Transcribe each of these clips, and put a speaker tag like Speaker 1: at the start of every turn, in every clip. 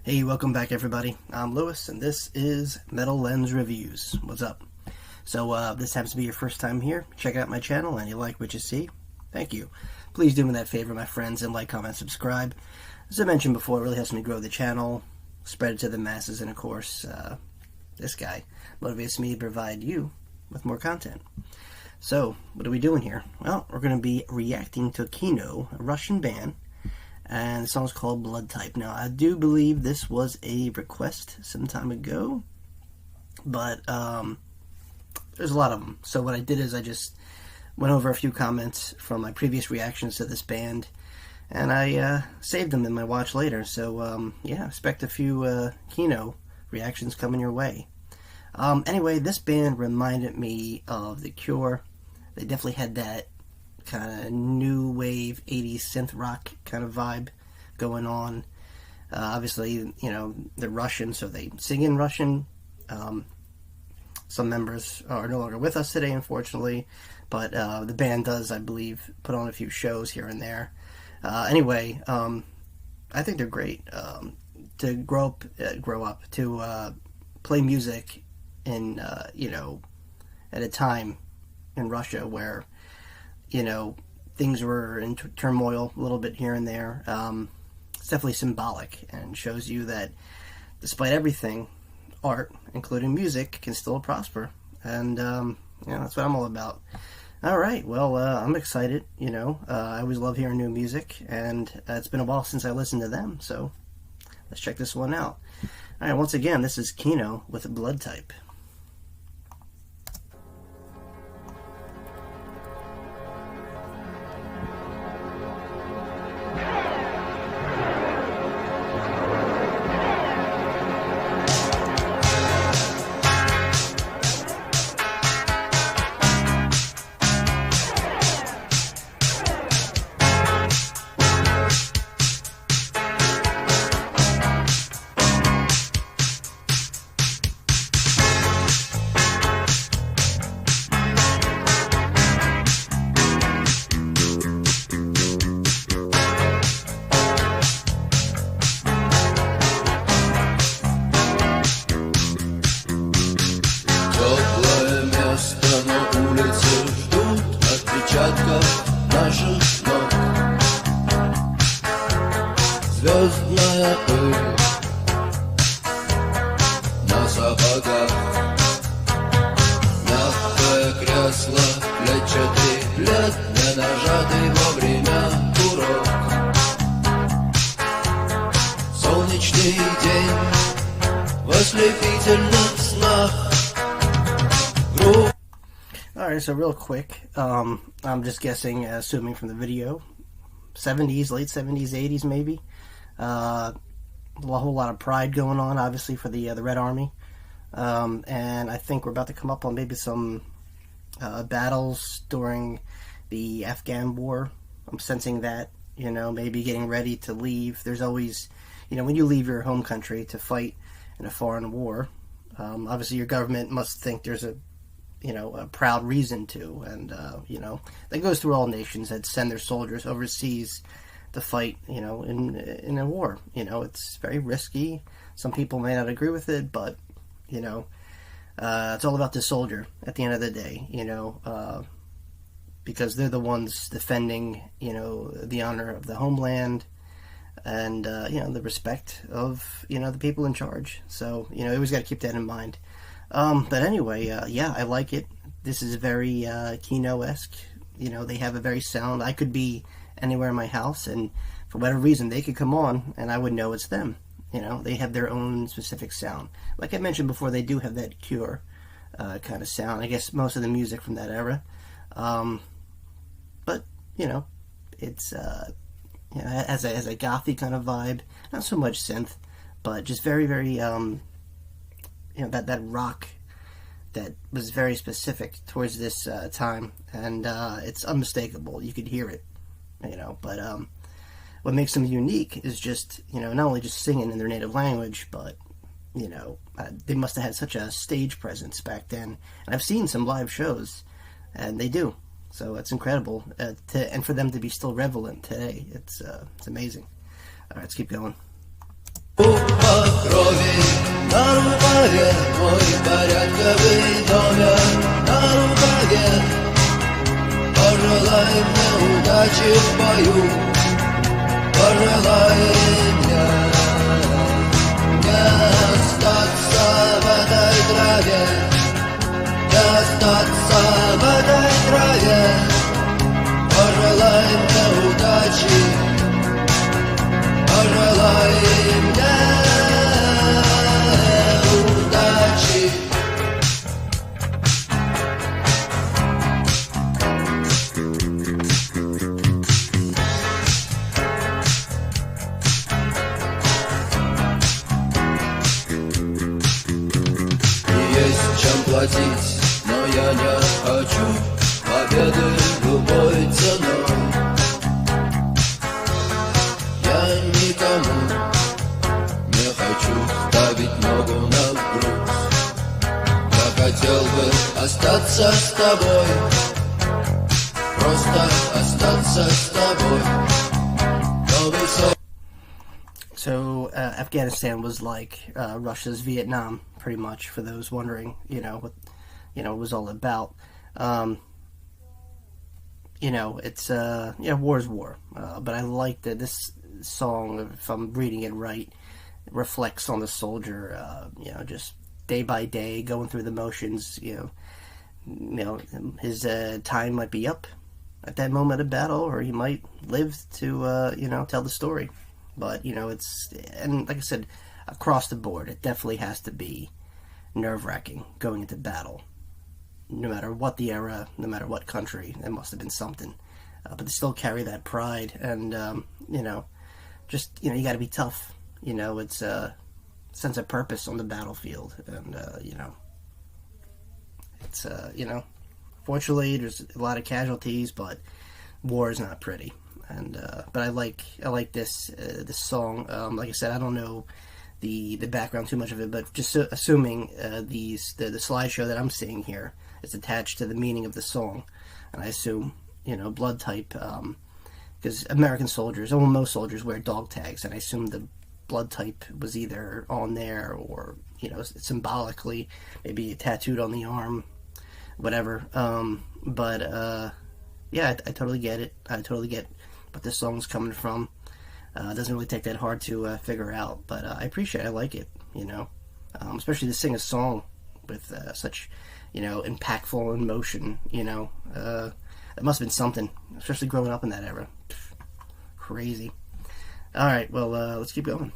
Speaker 1: Hey, welcome back everybody. I'm Lewis and this is Metal Lens Reviews. What's up? So this happens to be your first time here. Check out my channel and you like what you see. Thank you. Please do me that favor, my friends, and like, comment, subscribe. As I mentioned before, it really helps me grow the channel, spread it to the masses, and of course, this guy motivates me to provide you with more content. So, what are we doing here? Well, we're going to be reacting to Kino, a Russian band. And the song's called Blood Type. Now, I do believe this was a request some time ago, but there's a lot of them. So what I did is I just went over a few comments from my previous reactions to this band, and I saved them in my watch later. So yeah, expect a few Kino reactions coming your way. Anyway, this band reminded me of The Cure. They definitely had that kind of new wave 80s synth rock kind of vibe going on. Obviously, you know, they're Russian, so they sing in Russian. Some members are no longer with us today, unfortunately, but the band does, I believe, put on a few shows here and there. Anyway, I think they're great. To grow up to play music in, you know, at a time in Russia where, you know, things were in turmoil a little bit here and there. It's definitely symbolic and shows you that despite everything, art, including music, can still prosper. And, you know, that's what I'm all about. Alright, well, I'm excited, you know. I always love hearing new music, and it's been a while since I listened to them, so let's check this one out. Alright, once again, this is Kino with Blood Type.
Speaker 2: Наших ног звездная пыль на сапогах, мягкое кресло, клетчатый плед, не нажатый вовремя курок. Солнечный день в ослепительных снах.
Speaker 1: Alright, so real quick, I'm just guessing, assuming from the video, 70s, late 70s, 80s maybe. A whole lot of pride going on, obviously, for the Red Army. And I think we're about to come up on maybe some battles during the Afghan war. I'm sensing that, you know, maybe getting ready to leave. There's always, you know, when you leave your home country to fight in a foreign war, obviously your government must think there's a proud reason to, and you know, that goes through all nations that send their soldiers overseas to fight, you know, in a war. You know, it's very risky. Some people may not agree with it, but you know, it's all about the soldier at the end of the day. You know, because they're the ones defending, you know, the honor of the homeland, and you know, the respect of, you know, the people in charge. So, you know, you always got to keep that in mind. But anyway, yeah, I like it. This is very Kino-esque. You know, they have a very sound. I could be anywhere in my house, and for whatever reason, they could come on, and I would know it's them. You know, they have their own specific sound. Like I mentioned before, they do have that Cure kind of sound. I guess most of the music from that era. But, you know, it's you know, has a gothy kind of vibe. Not so much synth, but just very, very... you know, that rock that was very specific towards this time, and it's unmistakable. You could hear it, you know. But what makes them unique is just, you know, not only just singing in their native language, but, you know, they must have had such a stage presence back then. And I've seen some live shows, and they do. So it's incredible, and for them to be still relevant today, it's amazing. All right, let's keep going.
Speaker 2: Группа крови на рукаве, мой порядковый номер на рукаве. Пожелай мне удачи в бою, пожелай мне не остаться в этой траве, не остаться в этой траве. Пожелай мне удачи, пожелай мне удачи. Есть чем платить, но я не хочу победы любой ценой. Я никому не хочу ставить ногу на грудь. Я хотел бы остаться с тобой, просто остаться с тобой. Но высоко.
Speaker 1: So Afghanistan was like Russia's Vietnam, pretty much. For those wondering, what it was all about. It's war is war. But I like that this song, if I'm reading it right, reflects on the soldier. Just day by day, going through the motions. His time might be up at that moment of battle, or he might live to tell the story. But and like I said, across the board, it definitely has to be nerve-wracking going into battle. No matter what the era, no matter what country, it must have been something. But they still carry that pride, and you got to be tough. It's a sense of purpose on the battlefield, and it's fortunately there's a lot of casualties, but war is not pretty. And but I like this song. Like I said, I don't know the background too much of it, but just assuming the slideshow that I'm seeing here is attached to the meaning of the song, and I assume blood type, because American soldiers, most soldiers wear dog tags, and I assume the blood type was either on there or symbolically maybe tattooed on the arm, whatever. But yeah, I totally get it. I totally get what this song's coming from. It doesn't really take that hard to figure out, but I appreciate it. I like it, especially to sing a song with such, impactful emotion, it must have been something, especially growing up in that era. Crazy. Alright, well, let's keep going.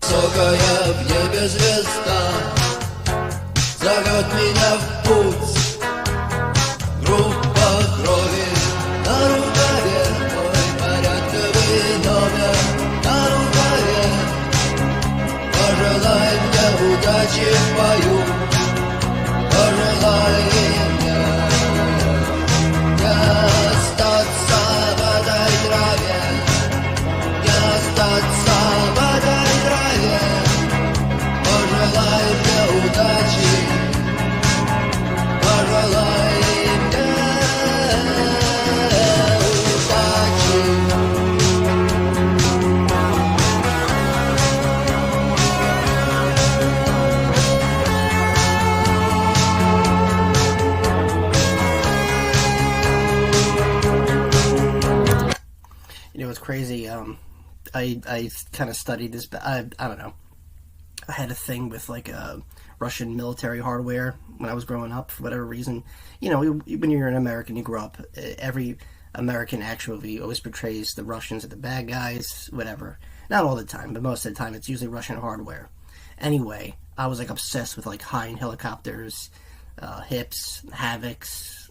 Speaker 2: Высокая в небе звезда зовет меня в путь. Группа крови на рукаве, мой порядковый номер на рукаве. Пожелай мне удачи в бою, пожелай мне не остаться в этой траве, не остаться в этой траве. Пожелай мне удачи, пожелай мне удачи.
Speaker 1: It's crazy. I kind of studied this, but I don't know. I had a thing with like Russian military hardware when I was growing up for whatever reason. When you're an American, you grow up. Every American action movie always portrays the Russians as the bad guys, whatever. Not all the time, but most of the time it's usually Russian hardware. Anyway, I was like obsessed with like high-end helicopters, Hips, Havocs,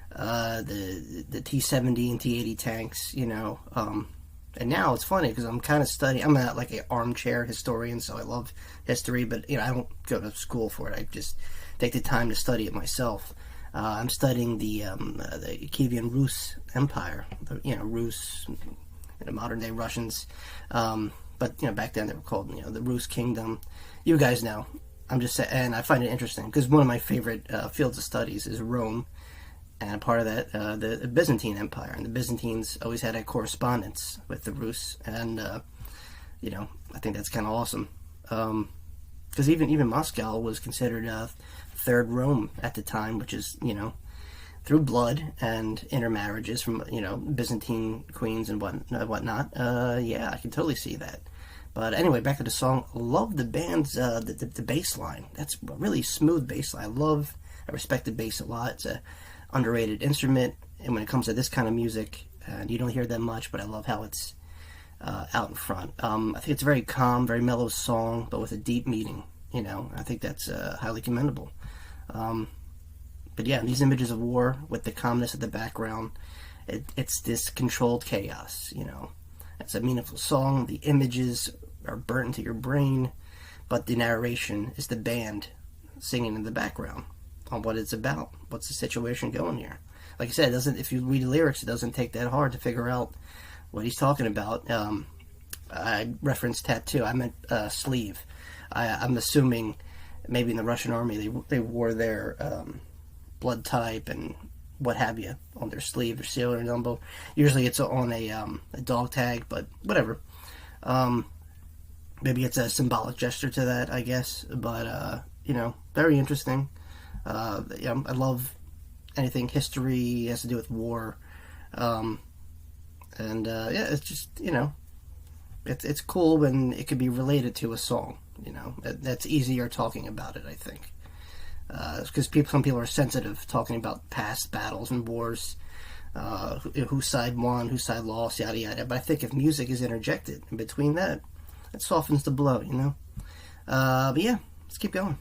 Speaker 1: the T-70 and T-80 tanks, and now it's funny because I'm kind of studying. I'm not like an armchair historian, so I love history, but I don't go to school for it. I just take the time to study it myself. I'm studying the Kievan Rus Empire, Rus, modern day Russians. But back then they were called the Rus Kingdom. You guys know. I'm just saying, and I find it interesting because one of my favorite fields of studies is Rome. And part of that, the Byzantine Empire, and the Byzantines always had a correspondence with the Rus, and I think that's kind of awesome. Because even Moscow was considered third Rome at the time, which is, through blood and intermarriages from, Byzantine queens and whatnot. Yeah, I can totally see that. But anyway, back to the song. Love the band's the bass line. That's a really smooth bass line. I respect the bass a lot. It's a underrated instrument, and when it comes to this kind of music, and you don't hear that much, but I love how it's out in front. I think it's a very calm, very mellow song, but with a deep meaning. I think that's highly commendable. But yeah, these images of war with the calmness of the background, it's this controlled chaos. It's a meaningful song. The images are burnt into your brain, but the narration is the band singing in the background on what it's about. What's the situation going here? Like I said, if you read the lyrics, it doesn't take that hard to figure out what he's talking about. I referenced tattoo. I meant sleeve. I'm assuming maybe in the Russian army they wore their blood type and what have you on their sleeve or seal or elbow. Usually it's on a dog tag, but whatever. Maybe it's a symbolic gesture to that, I guess. But very interesting. I love anything history has to do with war. It's just, it's cool when it could be related to a song. That's easier talking about it, I think. Because some people are sensitive talking about past battles and wars, whose side won, whose side lost, yada yada. But I think if music is interjected in between that, it softens the blow, But yeah, let's keep going.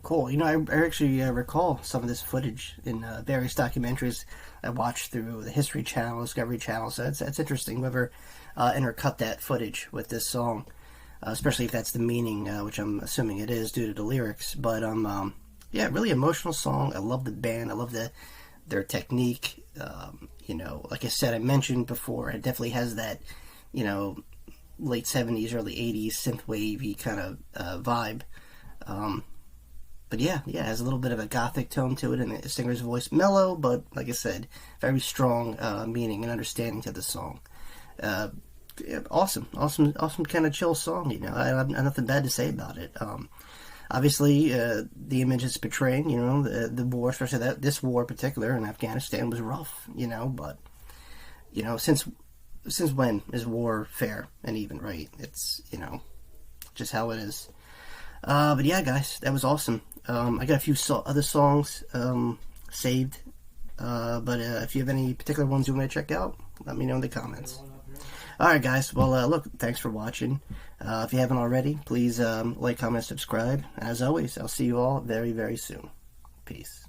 Speaker 1: Cool. I actually recall some of this footage in various documentaries I watched through the History Channel, Discovery Channel, so that's interesting. Whoever intercut that footage with this song, especially if that's the meaning, which I'm assuming it is due to the lyrics. But, really emotional song. I love the band. I love their technique. Like I said, I mentioned before, it definitely has that, late 70s, early 80s synthwavey kind of vibe. But yeah, it has a little bit of a gothic tone to it, and the singer's voice mellow, but like I said, very strong meaning and understanding to the song. Awesome kind of chill song. I have nothing bad to say about it. Obviously, the image it's portraying, the war, especially this war in particular in Afghanistan, was rough. But since when is war fair and even, right? It's just how it is. But yeah, guys, that was awesome. I got a few other songs saved, but if you have any particular ones you want to check out, let me know in the comments. Alright, guys, well, look, thanks for watching. If you haven't already, please like, comment, subscribe. And as always, I'll see you all very, very soon. Peace.